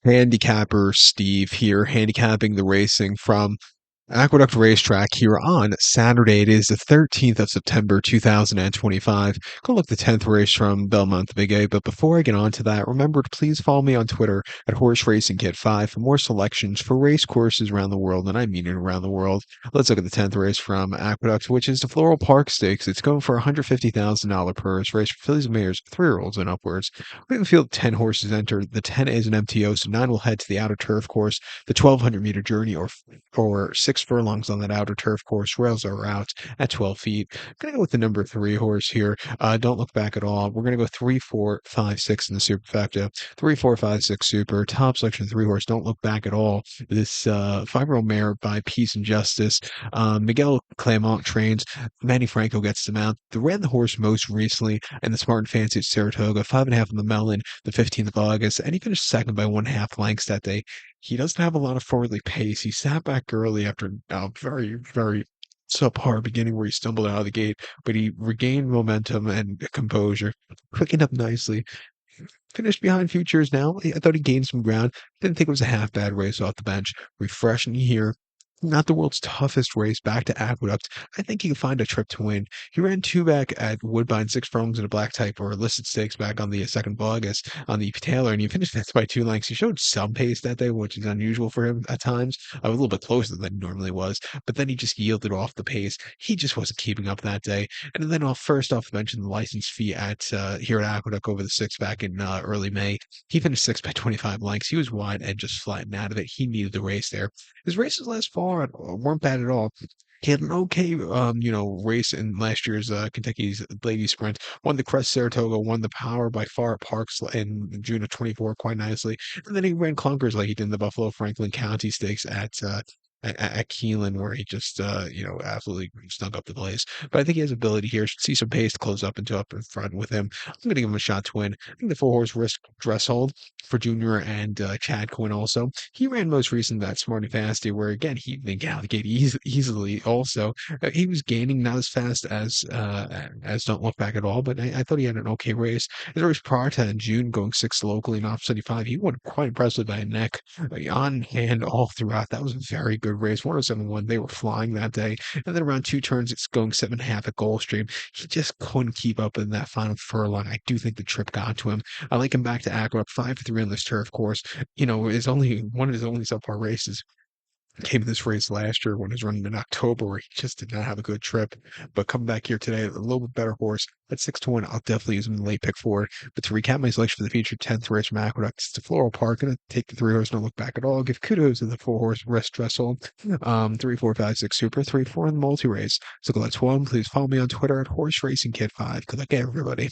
Handicapper Steve here, handicapping the racing from Aqueduct Racetrack here on Saturday. It is the 13th of September, 2025. Gonna look the 10th race from Belmont, the Big A. But before I get on to that, remember to please follow me on Twitter at Horse Racing Kit 5 for more selections for race courses around the world, and I mean it around the world. Let's look at the 10th race from Aqueduct, which is the Floral Park Stakes. It's going for $150,000 per race for fillies and mares, 3-year-olds and upwards. We have a field 10 horses enter. The 10 is an MTO, so 9 will head to the outer turf course, the 1,200-meter journey, or 6 furlongs on that outer turf course. Rails are out at 12 feet. I'm going to go with the number 3 horse here. Don't look back at all. We're going to go 3, 4, 5, 6 in the superfecta. 3, 4, 5, 6 super. Top selection 3 horse. Don't look back at all. This 5-year-old mare by Peace and Justice. Miguel Clermont trains. Manny Franco gets them out. They ran the horse most recently, and the Smart and Fancy at Saratoga. 5.5 on the Melon, the 15th of August, and he finished second by 1.5 lengths that day. He doesn't have a lot of forwardly pace. He sat back early after a very, very subpar beginning where he stumbled out of the gate, but he regained momentum and composure, clicking up nicely. Finished behind Futures now. I thought he gained some ground. Didn't think it was a half bad race off the bench. Refreshing here. Not the world's toughest race back to Aqueduct. I think he can find a trip to win. He ran 2 back at Woodbine, 6 furlongs in a black type or listed stakes back on the 2nd of August on the Taylor, and he finished fifth by 2 lengths. He showed some pace that day, which is unusual for him at times. A little bit closer than he normally was, but then he just yielded off the pace. He just wasn't keeping up that day. And then first off the bench in the license fee at here at Aqueduct over the 6 back in early May. He finished 6th by 25 lengths. He was wide and just flattened out of it. He needed the race there. His races last fall weren't bad at all. He had an okay, race in last year's Kentucky's Ladies Sprint. Won the Crest Saratoga, won the Power by Far at Parks in June of 24 quite nicely. And then he ran clunkers like he did in the Buffalo Franklin County Stakes at Keelan, where he just, absolutely stunk up the place. But I think he has ability here. Should see some pace to close up into up in front with him. I'm going to give him a shot to win. I think the 4 horse risk dress hold for Junior and Chad Quinn also. He ran most recent that Smart and Fasty, where again he didn't get out of the gate easily. Also, he was gaining not as fast as Don't Look Back at all, but I thought he had an okay race. His race prior to in June, going 6th locally and off 75, he won quite impressively by a neck, on hand all throughout. That was a very good race. 107.1. They were flying that day, and then around 2 turns, it's going 7.5 at Gulfstream. He just couldn't keep up in that final furlong. I do think the trip got to him. I like him back to Aqueduct, 5-3 on this turf course. Is only one of his only subpar races. Came in this race last year when he was running in October, where he just did not have a good trip. But coming back here today, a little bit better horse at 6-1. I'll definitely use him in the late pick forward. But to recap my selection for the featured 10th race from Aqueduct, it's the Floral Park. Gonna take the 3 horse, don't look back at all. Give kudos to the 4 horse rest Dressel. 3, 4, 5, 6 super, 3, 4 in the multi race. So that's one. Please follow me on Twitter at Horse Racing Kit 5. Good luck, everybody.